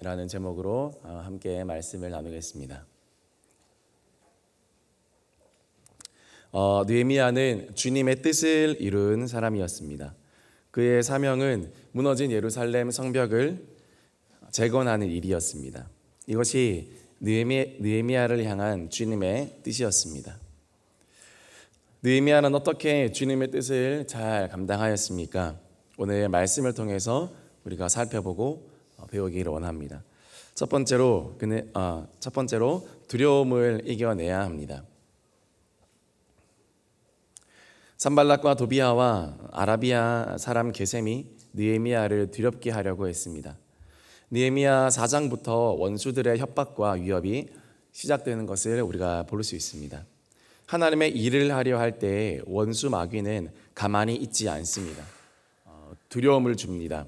라는 제목으로 함께 말씀을 나누겠습니다. 느헤미야는 주님의 뜻을 이룬 사람이었습니다. 그의 사명은 무너진 예루살렘 성벽을 재건하는 일이었습니다. 이것이 느헤미야를 향한 주님의 뜻이었습니다. 느헤미야는 어떻게 주님의 뜻을 잘 감당하였습니까? 오늘 말씀을 통해서 우리가 살펴보고 배우기를 원합니다. 첫 번째로 두려움을 이겨내야 합니다. 산발락과 도비아와 아라비아 사람 게셈이 느헤미야를 두렵게 하려고 했습니다. 느헤미야 4장부터 원수들의 협박과 위협이 시작되는 것을 우리가 볼 수 있습니다. 하나님의 일을 하려 할 때 원수 마귀는 가만히 있지 않습니다. 두려움을 줍니다.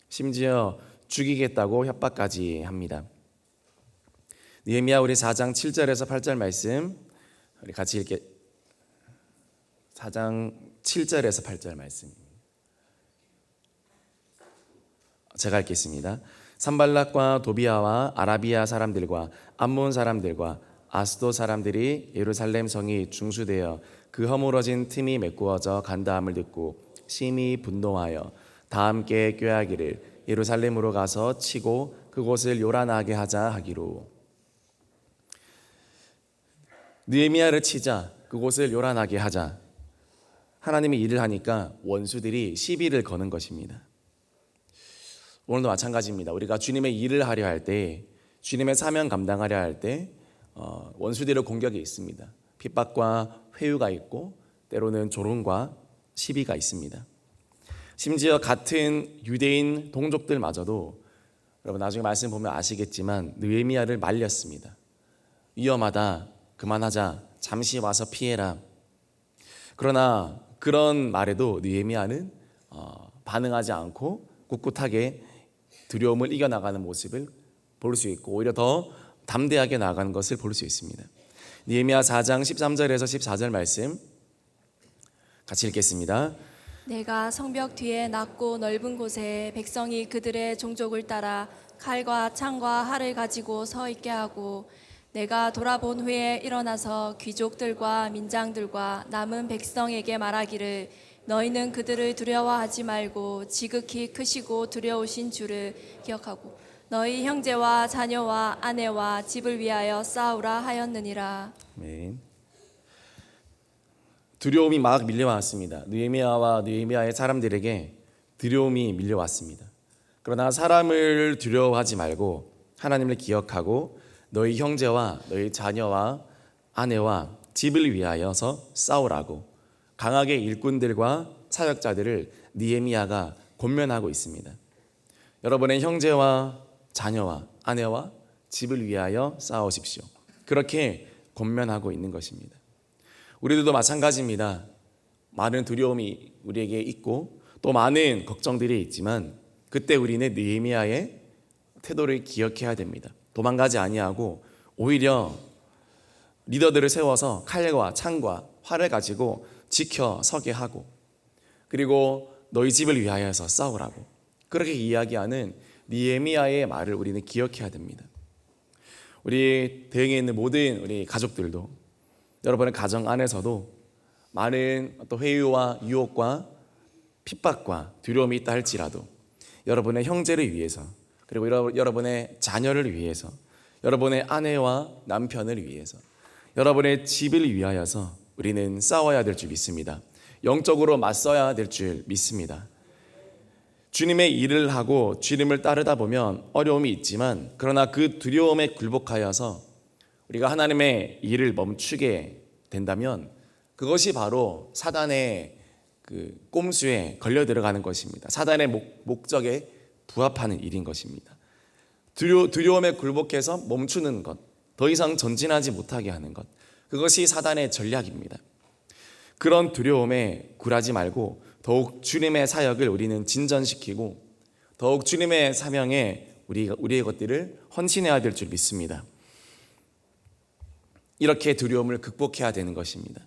심지어 죽이겠다고 협박까지 합니다. 느헤미야 우리 4장 7절에서 8절 말씀 우리 같이 읽게. 4장 7절에서 8절 말씀 제가 읽겠습니다. 산발락과 도비아와 아라비아 사람들과 암몬 사람들과 아스도 사람들이 예루살렘 성이 중수되어 그 허물어진 틈이 메꾸어져 간다함을 듣고 심히 분노하여 다 함께 꾀하기를 예루살렘으로 가서 치고 그곳을 요란하게 하자 하기로. 느헤미야를 치자, 그곳을 요란하게 하자. 하나님이 일을 하니까 원수들이 시비를 거는 것입니다. 오늘도 마찬가지입니다. 우리가 주님의 일을 하려 할 때, 주님의 사명 감당하려 할 때 원수들의 공격이 있습니다. 핍박과 회유가 있고 때로는 조롱과 시비가 있습니다. 심지어 같은 유대인 동족들마저도 여러분 나중에 말씀 보면 아시겠지만 느헤미야를 말렸습니다. 위험하다, 그만하자, 잠시 와서 피해라. 그러나 그런 말에도 느헤미야는 반응하지 않고 꿋꿋하게 두려움을 이겨나가는 모습을 볼 수 있고 오히려 더 담대하게 나아가는 것을 볼 수 있습니다. 느헤미야 4장 13절에서 14절 말씀 같이 읽겠습니다. 내가 성벽 뒤에 낮고 넓은 곳에 백성이 그들의 종족을 따라 칼과 창과 활을 가지고 서 있게 하고 내가 돌아본 후에 일어나서 귀족들과 민장들과 남은 백성에게 말하기를 너희는 그들을 두려워하지 말고 지극히 크시고 두려우신 주를 기억하고 너희 형제와 자녀와 아내와 집을 위하여 싸우라 하였느니라. 아멘. 두려움이 막 밀려왔습니다. 느헤미야의 사람들에게 두려움이 밀려왔습니다. 그러나 사람을 두려워하지 말고 하나님을 기억하고 너희 형제와 너희 자녀와 아내와 집을 위하여서 싸우라고 강하게 일꾼들과 사역자들을 느헤미야가 권면하고 있습니다. 여러분의 형제와 자녀와 아내와 집을 위하여 싸우십시오. 그렇게 권면하고 있는 것입니다. 우리들도 마찬가지입니다. 많은 두려움이 우리에게 있고 또 많은 걱정들이 있지만 그때 우리는 느헤미야의 태도를 기억해야 됩니다. 도망가지 아니하고 오히려 리더들을 세워서 칼과 창과 활을 가지고 지켜 서게 하고 그리고 너희 집을 위하여서 싸우라고 그렇게 이야기하는 느헤미야의 말을 우리는 기억해야 됩니다. 우리 대응에 있는 모든 우리 가족들도 여러분의 가정 안에서도 많은 또 회유와 유혹과 핍박과 두려움이 있다 할지라도 여러분의 형제를 위해서 그리고 여러분의 자녀를 위해서 여러분의 아내와 남편을 위해서 여러분의 집을 위하여서 우리는 싸워야 될 줄 믿습니다. 영적으로 맞서야 될 줄 믿습니다. 주님의 일을 하고 주님을 따르다 보면 어려움이 있지만 그러나 그 두려움에 굴복하여서 우리가 하나님의 일을 멈추게 된다면 그것이 바로 사단의 그 꼼수에 걸려 들어가는 것입니다. 사단의 목적에 부합하는 일인 것입니다. 두려움에 굴복해서 멈추는 것, 더 이상 전진하지 못하게 하는 것, 그것이 사단의 전략입니다. 그런 두려움에 굴하지 말고 더욱 주님의 사역을 우리는 진전시키고 더욱 주님의 사명에 우리의 것들을 헌신해야 될 줄 믿습니다. 이렇게 두려움을 극복해야 되는 것입니다.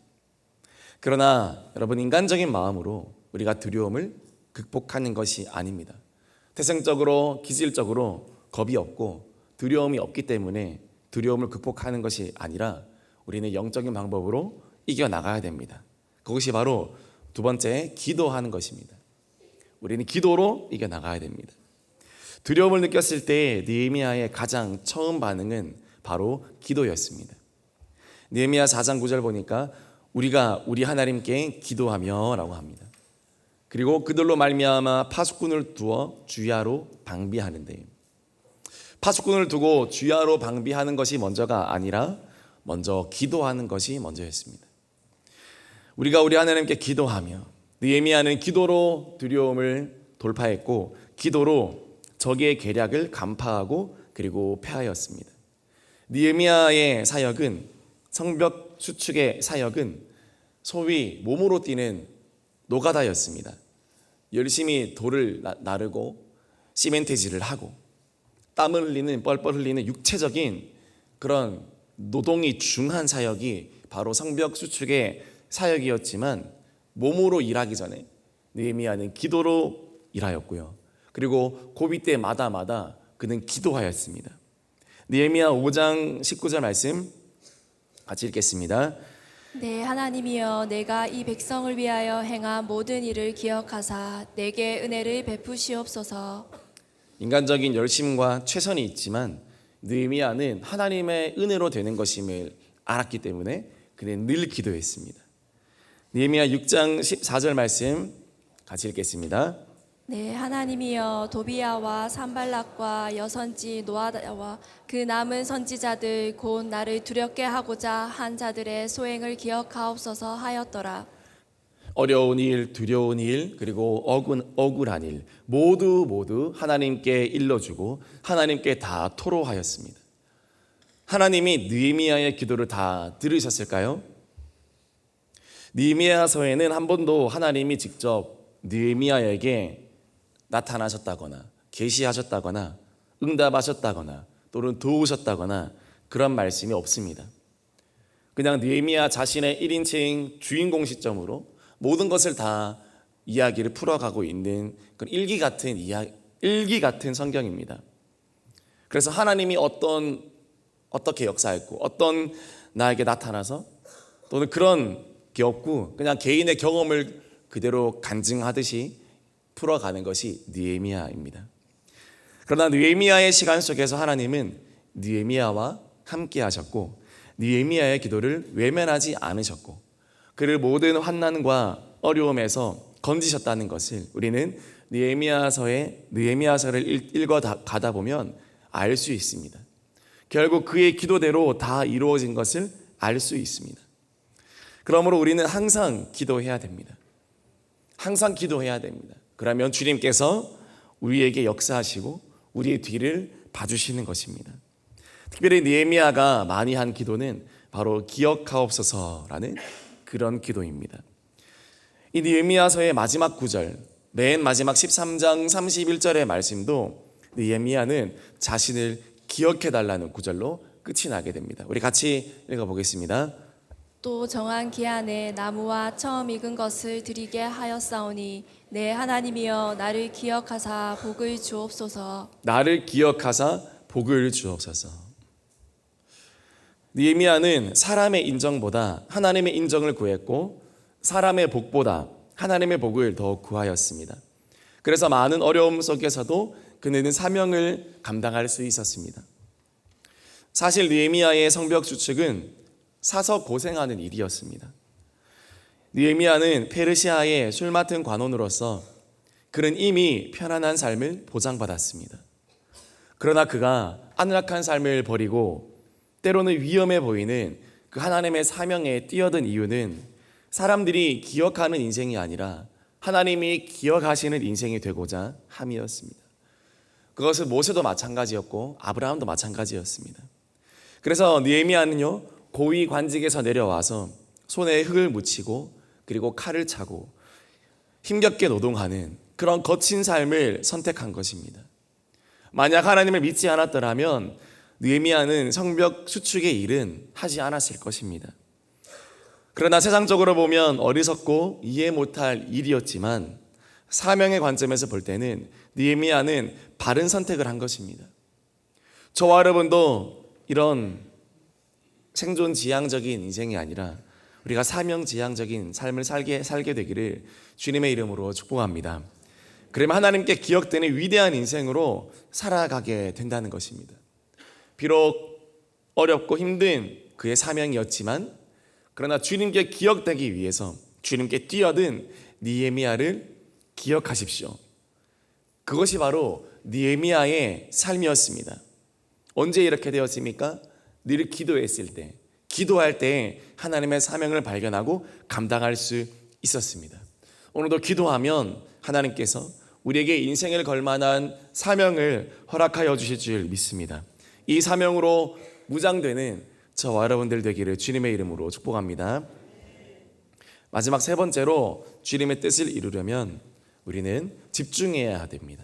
그러나 여러분 인간적인 마음으로 우리가 두려움을 극복하는 것이 아닙니다. 태생적으로 기질적으로 겁이 없고 두려움이 없기 때문에 두려움을 극복하는 것이 아니라 우리는 영적인 방법으로 이겨나가야 됩니다. 그것이 바로 두 번째, 기도하는 것입니다. 우리는 기도로 이겨나가야 됩니다. 두려움을 느꼈을 때 느헤미야의 가장 처음 반응은 바로 기도였습니다. 느헤미야 4장 9절 보니까 우리가 우리 하나님께 기도하며 라고 합니다. 그리고 그들로 말미암아 파수꾼을 두어 주야로 방비하는데, 파수꾼을 두고 주야로 방비하는 것이 먼저가 아니라 먼저 기도하는 것이 먼저였습니다. 우리가 우리 하나님께 기도하며, 느헤미야는 기도로 두려움을 돌파했고 기도로 적의 계략을 간파하고 그리고 패하였습니다. 느헤미야의 사역은, 성벽 수축의 사역은 소위 몸으로 뛰는 노가다였습니다. 열심히 돌을 나르고 시멘트질을 하고 땀을 흘리는, 뻘뻘 흘리는 육체적인 그런 노동이 중한 사역이 바로 성벽 수축의 사역이었지만, 몸으로 일하기 전에 느헤미야는 기도로 일하였고요. 그리고 고비 때마다 그는 기도하였습니다. 느헤미야 5장 19절 말씀 같이 읽겠습니다. 네, 하나님이여, 내가 이 백성을 위하여 행한 모든 일을 기억하사 내게 은혜를 베푸시옵소서. 인간적인 열심과 최선이 있지만 느헤미야는 하나님의 은혜로 되는 것임을 알았기 때문에 그는 늘 기도했습니다. 느헤미야 6장 14절 말씀 같이 읽겠습니다. 네, 하나님이여, 도비야와 산발락과 여선지 노아다와 그 남은 선지자들 곧 나를 두렵게 하고자 한 자들의 소행을 기억하옵소서 하였더라. 어려운 일, 두려운 일, 그리고 억울한 일 모두 하나님께 일러주고 하나님께 다 토로하였습니다. 하나님이 느헤미야의 기도를 다 들으셨을까요? 느헤미야서에는 한 번도 하나님이 직접 느헤미야에게 나타나셨다거나 계시하셨다거나 응답하셨다거나 또는 도우셨다거나 그런 말씀이 없습니다. 그냥 느헤미야 자신의 1인칭 주인공 시점으로 모든 것을 다 이야기를 풀어가고 있는 그런 일기 같은 성경입니다. 그래서 하나님이 어떻게 역사했고 어떤 나에게 나타나서 또는 그런 게 없고 그냥 개인의 경험을 그대로 간증하듯이 풀어가는 것이 느헤미야입니다. 그러나 느헤미야의 시간 속에서 하나님은 느헤미야와 함께 하셨고 느헤미야의 기도를 외면하지 않으셨고 그를 모든 환난과 어려움에서 건지셨다는 것을 우리는 느헤미야서를 읽어 가다 보면 알 수 있습니다. 결국 그의 기도대로 다 이루어진 것을 알 수 있습니다. 그러므로 우리는 항상 기도해야 됩니다. 항상 기도해야 됩니다. 그러면 주님께서 우리에게 역사하시고 우리의 뒤를 봐주시는 것입니다. 특별히 느헤미야가 많이 한 기도는 바로 기억하옵소서라는 그런 기도입니다. 이 느헤미야서의 마지막 구절, 맨 마지막 13장 31절의 말씀도 느헤미야는 자신을 기억해달라는 구절로 끝이 나게 됩니다. 우리 같이 읽어보겠습니다. 또 정한 기한에 나무와 처음 익은 것을 드리게 하였사오니 내 하나님이여, 나를 기억하사 복을 주옵소서. 나를 기억하사 복을 주옵소서. 느헤미야는 사람의 인정보다 하나님의 인정을 구했고 사람의 복보다 하나님의 복을 더 구하였습니다. 그래서 많은 어려움 속에서도 그는 사명을 감당할 수 있었습니다. 사실 느헤미야의 성벽 수축은 사서 고생하는 일이었습니다. 느헤미야는 페르시아의 술 맡은 관원으로서 그는 이미 편안한 삶을 보장받았습니다. 그러나 그가 안락한 삶을 버리고 때로는 위험해 보이는 그 하나님의 사명에 뛰어든 이유는 사람들이 기억하는 인생이 아니라 하나님이 기억하시는 인생이 되고자 함이었습니다. 그것은 모세도 마찬가지였고 아브라함도 마찬가지였습니다. 그래서 느헤미야는요, 고위 관직에서 내려와서 손에 흙을 묻히고 그리고 칼을 차고 힘겹게 노동하는 그런 거친 삶을 선택한 것입니다. 만약 하나님을 믿지 않았더라면 느헤미야는 성벽 수축의 일은 하지 않았을 것입니다. 그러나 세상적으로 보면 어리석고 이해 못할 일이었지만 사명의 관점에서 볼 때는 느헤미야는 바른 선택을 한 것입니다. 저와 여러분도 이런 생존 지향적인 인생이 아니라 우리가 사명 지향적인 삶을 살게 되기를 주님의 이름으로 축복합니다. 그러면 하나님께 기억되는 위대한 인생으로 살아가게 된다는 것입니다. 비록 어렵고 힘든 그의 사명이었지만 그러나 주님께 기억되기 위해서 주님께 뛰어든 느헤미야를 기억하십시오. 그것이 바로 느헤미야의 삶이었습니다. 언제 이렇게 되었습니까? 늘 기도했을 때, 기도할 때 하나님의 사명을 발견하고 감당할 수 있었습니다. 오늘도 기도하면 하나님께서 우리에게 인생을 걸만한 사명을 허락하여 주실 줄 믿습니다. 이 사명으로 무장되는 저와 여러분들 되기를 주님의 이름으로 축복합니다. 마지막 세 번째로 주님의 뜻을 이루려면 우리는 집중해야 됩니다.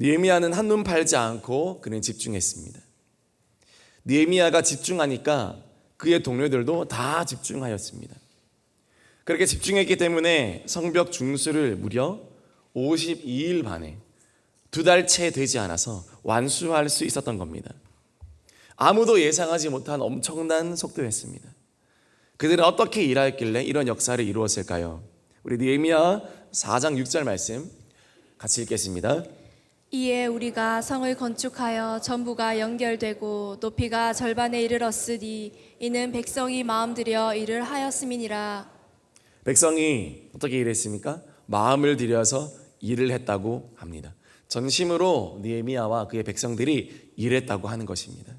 느헤미야는 한눈 팔지 않고 그는 집중했습니다. 느헤미야가 집중하니까 그의 동료들도 다 집중하였습니다. 그렇게 집중했기 때문에 성벽 중수를 무려 52일 만에 2달 채 되지 않아서 완수할 수 있었던 겁니다. 아무도 예상하지 못한 엄청난 속도였습니다. 그들은 어떻게 일하였길래 이런 역사를 이루었을까요? 우리 느헤미야 4장 6절 말씀 같이 읽겠습니다. 이에 우리가 성을 건축하여 전부가 연결되고 높이가 절반에 이르렀으니 이는 백성이 마음 들여 일을 하였음이니라. 백성이 어떻게 일했습니까? 마음을 들여서 일을 했다고 합니다. 전심으로 느헤미야와 그의 백성들이 일했다고 하는 것입니다.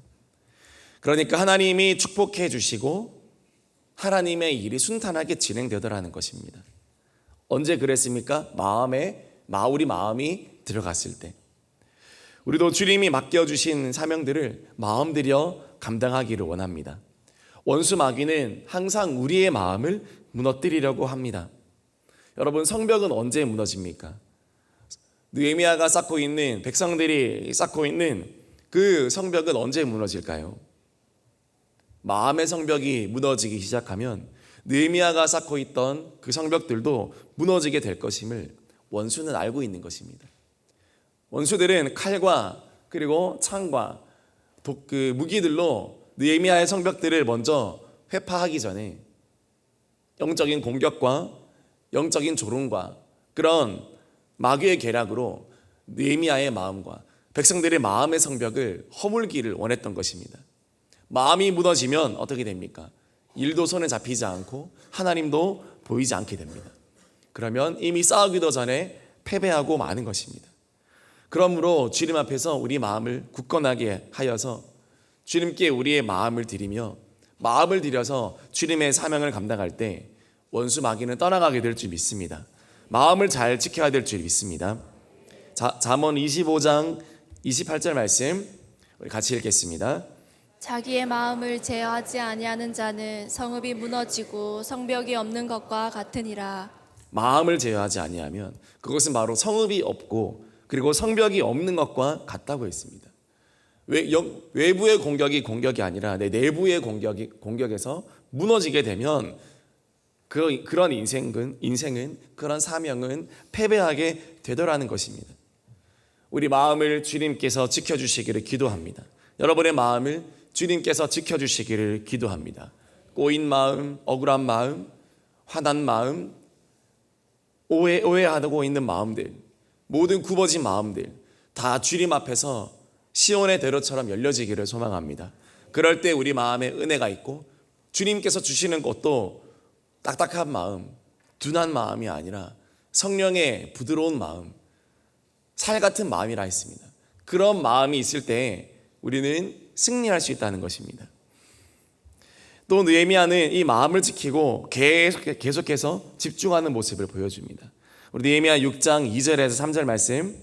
그러니까 하나님이 축복해 주시고 하나님의 일이 순탄하게 진행되더라는 것입니다. 언제 그랬습니까? 우리 마음이 들어갔을 때. 우리도 주님이 맡겨주신 사명들을 마음 들여 감당하기를 원합니다. 원수 마귀는 항상 우리의 마음을 무너뜨리려고 합니다. 여러분, 성벽은 언제 무너집니까? 느헤미야가 쌓고 있는, 백성들이 쌓고 있는 그 성벽은 언제 무너질까요? 마음의 성벽이 무너지기 시작하면 느헤미야가 쌓고 있던 그 성벽들도 무너지게 될 것임을 원수는 알고 있는 것입니다. 원수들은 칼과 그리고 창과 그 무기들로 느헤미야의 성벽들을 먼저 회파하기 전에 영적인 공격과 영적인 조롱과 그런 마귀의 계략으로 느헤미야의 마음과 백성들의 마음의 성벽을 허물기를 원했던 것입니다. 마음이 무너지면 어떻게 됩니까? 일도 손에 잡히지 않고 하나님도 보이지 않게 됩니다. 그러면 이미 싸우기도 전에 패배하고 마는 것입니다. 그러므로 주님 앞에서 우리 마음을 굳건하게 하여서 주님께 우리의 마음을 드리며 마음을 들여서 주님의 사명을 감당할 때 원수 마귀는 떠나가게 될 줄 믿습니다. 마음을 잘 지켜야 될 줄 믿습니다. 잠언 25장 28절 말씀 우리 같이 읽겠습니다. 자기의 마음을 제어하지 아니하는 자는 성읍이 무너지고 성벽이 없는 것과 같으니라. 마음을 제어하지 아니하면 그것은 바로 성읍이 없고 그리고 성벽이 없는 것과 같다고 했습니다. 외부의 공격이 아니라 내 내부의 공격에서 무너지게 되면 그런 인생은 그런 사명은 패배하게 되더라는 것입니다. 우리 마음을 주님께서 지켜주시기를 기도합니다. 여러분의 마음을 주님께서 지켜주시기를 기도합니다. 꼬인 마음, 억울한 마음, 화난 마음, 오해하고 있는 마음들, 모든 굽어진 마음들 다 주님 앞에서 시온의 대로처럼 열려지기를 소망합니다. 그럴 때 우리 마음에 은혜가 있고 주님께서 주시는 것도 딱딱한 마음, 둔한 마음이 아니라 성령의 부드러운 마음, 살 같은 마음이라 했습니다. 그런 마음이 있을 때 우리는 승리할 수 있다는 것입니다. 또 느헤미야는 이 마음을 지키고 계속해서 집중하는 모습을 보여줍니다. 우리 느헤미야 6장 2절에서 3절 말씀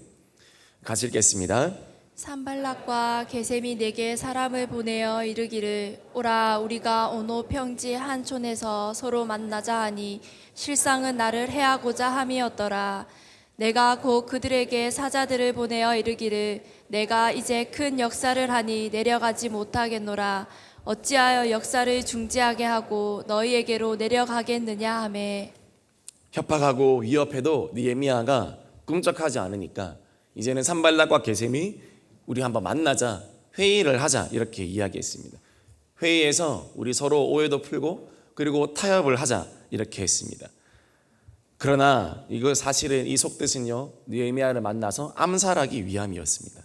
같이 읽겠습니다. 산발락과 게셈이 내게 사람을 보내어 이르기를 오라 우리가 오노 평지 한 촌에서 서로 만나자 하니 실상은 나를 해하고자 함이었더라. 내가 곧 그들에게 사자들을 보내어 이르기를 내가 이제 큰 역사를 하니 내려가지 못하겠노라. 어찌하여 역사를 중지하게 하고 너희에게로 내려가겠느냐 하매. 협박하고 위협해도 느헤미야가 꿈쩍하지 않으니까 이제는 산발락과 게셈이 우리 한번 만나자, 회의를 하자 이렇게 이야기했습니다. 회의에서 우리 서로 오해도 풀고 그리고 타협을 하자 이렇게 했습니다. 그러나 이거 사실은 이 속뜻은요, 느헤미야를 만나서 암살하기 위함이었습니다.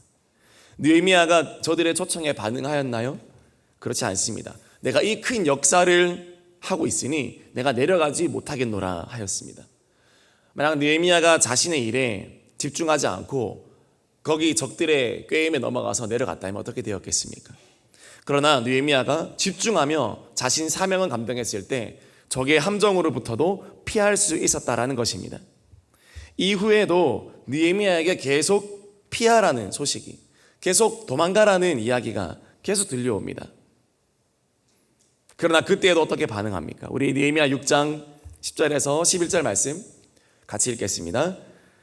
느헤미야가 저들의 초청에 반응하였나요? 그렇지 않습니다. 내가 이 큰 역사를 하고 있으니 내가 내려가지 못하겠노라 하였습니다. 만약 느헤미야가 자신의 일에 집중하지 않고 거기 적들의 꾀임에 넘어가서 내려갔다면 어떻게 되었겠습니까? 그러나 느헤미야가 집중하며 자신 사명을 감당했을 때 적의 함정으로부터도 피할 수 있었다라는 것입니다. 이후에도 느헤미야에게 계속 피하라는 소식이, 계속 도망가라는 이야기가 계속 들려옵니다. 그러나 그때에도 어떻게 반응합니까? 우리 느헤미야 6장 10절에서 11절 말씀 같이 읽겠습니다.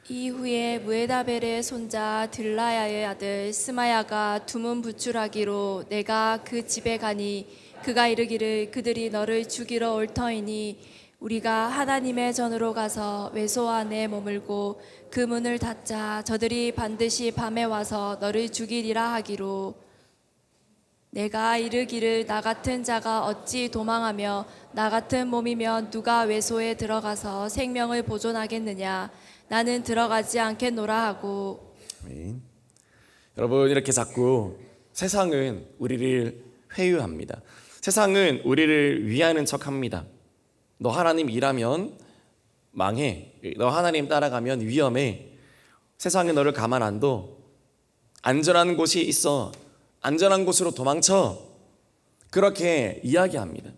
이후에 무에다벨의 손자 들라야의 아들 스마야가 두문 부출하기로 내가 그 집에 가니 그가 이르기를 그들이 너를 죽이러 올 터이니 우리가 하나님의 전으로 가서 외소 안에 머물고 그 문을 닫자 저들이 반드시 밤에 와서 너를 죽이리라 하기로 내가 이르기를 나 같은 자가 어찌 도망하며 나 같은 몸이면 누가 외소에 들어가서 생명을 보존하겠느냐 나는 들어가지 않겠노라 하고. 아멘. 여러분, 이렇게 자꾸 세상은 우리를 회유합니다. 세상은 우리를 위하는 척합니다. 너 하나님 일하면 망해. 너 하나님 따라가면 위험해. 세상이 너를 가만 안 둬. 안전한 곳이 있어. 안전한 곳으로 도망쳐. 그렇게 이야기합니다.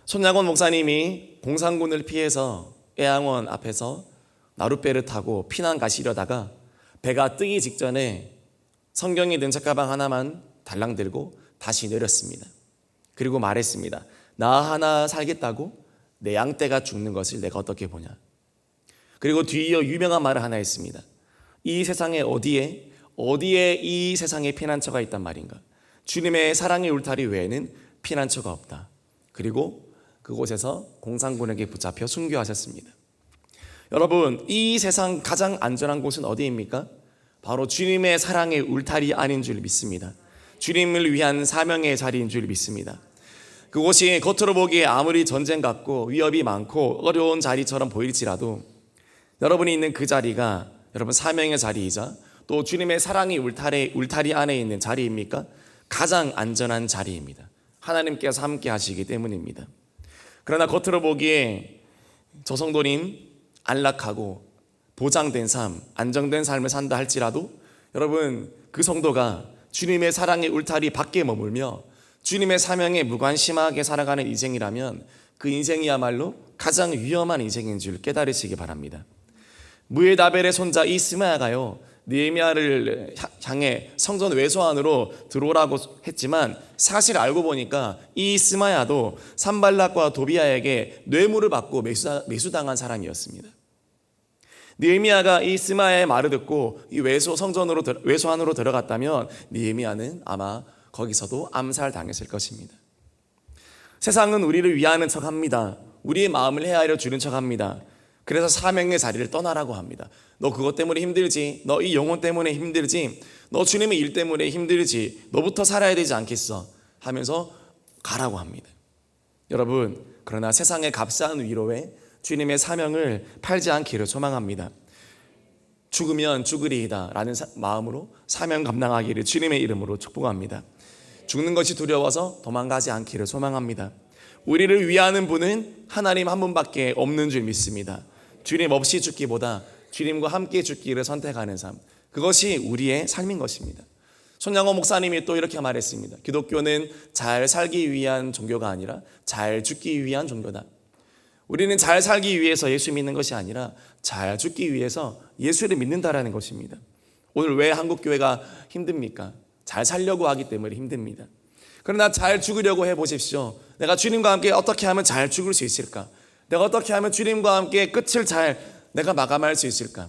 손양원 목사님이 공산군을 피해서 애양원 앞에서 나룻배를 타고 피난 가시려다가 배가 뜨기 직전에 성경이 든 책가방 하나만 달랑 들고 다시 내렸습니다. 그리고 말했습니다. 나 하나 살겠다고 내 양떼가 죽는 것을 내가 어떻게 보냐. 그리고 뒤이어 유명한 말을 하나 했습니다. 이 세상에 어디에 이 세상에 피난처가 있단 말인가. 주님의 사랑의 울타리 외에는 피난처가 없다. 그리고 그곳에서 공산군에게 붙잡혀 순교하셨습니다. 여러분, 이 세상 가장 안전한 곳은 어디입니까? 바로 주님의 사랑의 울타리 안인 줄 믿습니다. 주님을 위한 사명의 자리인 줄 믿습니다. 그곳이 겉으로 보기에 아무리 전쟁 같고 위협이 많고 어려운 자리처럼 보일지라도 여러분이 있는 그 자리가 여러분 사명의 자리이자 또 주님의 사랑의 울타리 안에 있는 자리입니까? 가장 안전한 자리입니다. 하나님께서 함께 하시기 때문입니다. 그러나 겉으로 보기에 저 성도님 안락하고 보장된 삶, 안정된 삶을 산다 할지라도 여러분 그 성도가 주님의 사랑의 울타리 밖에 머물며 주님의 사명에 무관심하게 살아가는 인생이라면 그 인생이야말로 가장 위험한 인생인 줄 깨달으시기 바랍니다. 무에다벨의 손자 이 스마야가요 느헤미야를 향해 성전 외소 안으로 들어오라고 했지만 사실 알고 보니까 이 스마야도 산발락과 도비아에게 뇌물을 받고 매수당한 사람이었습니다. 느헤미야가 이 스마야의 말을 듣고 이 외소 안으로 들어갔다면 느헤미야는 아마 거기서도 암살당했을 것입니다. 세상은 우리를 위하는 척합니다. 우리의 마음을 헤아려 주는 척합니다. 그래서 사명의 자리를 떠나라고 합니다. 너 그것 때문에 힘들지. 너 이 영혼 때문에 힘들지. 너 주님의 일 때문에 힘들지. 너부터 살아야 되지 않겠어 하면서 가라고 합니다. 여러분, 그러나 세상의 값싼 위로에 주님의 사명을 팔지 않기를 소망합니다. 죽으면 죽으리이다 라는 마음으로 사명 감당하기를 주님의 이름으로 축복합니다. 죽는 것이 두려워서 도망가지 않기를 소망합니다. 우리를 위하는 분은 하나님 한 분밖에 없는 줄 믿습니다. 주님 없이 죽기보다 주님과 함께 죽기를 선택하는 삶, 그것이 우리의 삶인 것입니다. 손양호 목사님이 또 이렇게 말했습니다. 기독교는 잘 살기 위한 종교가 아니라 잘 죽기 위한 종교다. 우리는 잘 살기 위해서 예수 믿는 것이 아니라 잘 죽기 위해서 예수를 믿는다라는 것입니다. 오늘 왜 한국교회가 힘듭니까? 잘 살려고 하기 때문에 힘듭니다. 그러나 잘 죽으려고 해보십시오. 내가 주님과 함께 어떻게 하면 잘 죽을 수 있을까? 내가 어떻게 하면 주님과 함께 끝을 잘 내가 마감할 수 있을까?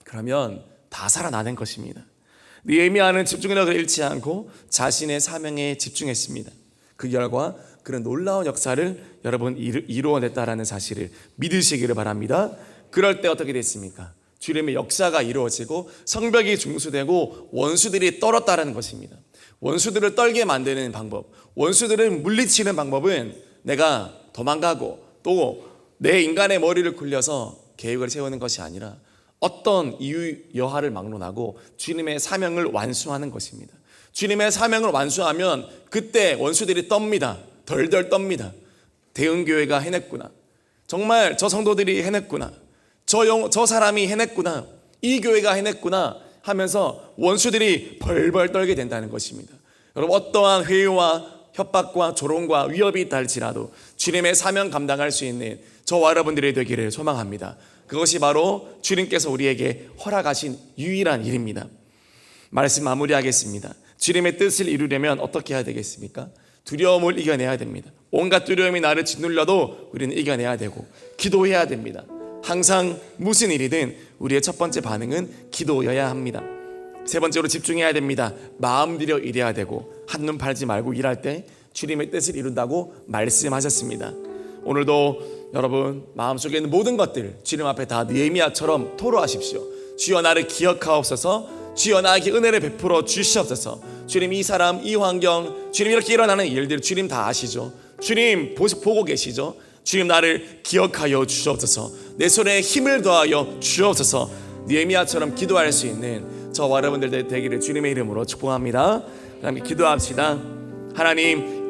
그러면 다 살아나는 것입니다. 느헤미야는 집중력을 잃지 않고 자신의 사명에 집중했습니다. 그 결과 그런 놀라운 역사를 여러분 이루어냈다라는 사실을 믿으시기를 바랍니다. 그럴 때 어떻게 됐습니까? 주님의 역사가 이루어지고 성벽이 중수되고 원수들이 떨었다라는 것입니다. 원수들을 떨게 만드는 방법, 원수들을 물리치는 방법은 내가 도망가고 또 내 인간의 머리를 굴려서 계획을 세우는 것이 아니라 어떤 이유 여하를 막론하고 주님의 사명을 완수하는 것입니다. 주님의 사명을 완수하면 그때 원수들이 떱니다. 덜덜 떱니다. 대흥교회가 해냈구나. 정말 저 성도들이 해냈구나. 저 사람이 해냈구나. 이 교회가 해냈구나 하면서 원수들이 벌벌 떨게 된다는 것입니다. 여러분, 어떠한 회유와 협박과 조롱과 위협이 있다 할지라도 주님의 사명 감당할 수 있는 저와 여러분들이 되기를 소망합니다. 그것이 바로 주님께서 우리에게 허락하신 유일한 일입니다. 말씀 마무리하겠습니다. 주님의 뜻을 이루려면 어떻게 해야 되겠습니까? 두려움을 이겨내야 됩니다. 온갖 두려움이 나를 짓눌려도 우리는 이겨내야 되고 기도해야 됩니다. 항상 무슨 일이든 우리의 첫 번째 반응은 기도여야 합니다. 세 번째로 집중해야 됩니다. 마음 들여 일해야 되고 한눈 팔지 말고 일할 때 주님의 뜻을 이룬다고 말씀하셨습니다. 오늘도 여러분 마음속에 있는 모든 것들 주님 앞에 다 느헤미야처럼 토로하십시오. 주여 나를 기억하옵소서. 주여 나에게 은혜를 베풀어 주시옵소서. 주님, 이 사람, 이 환경, 주님 이렇게 일어나는 일들 주님 다 아시죠? 주님 보고 계시죠? 주님 나를 기억하여 주옵소서. 내 손에 힘을 더하여 주옵소서. 느헤미야처럼 기도할 수 있는 저와 여러분들 되기를 주님의 이름으로 축복합니다. 함께 기도합시다. 하나님,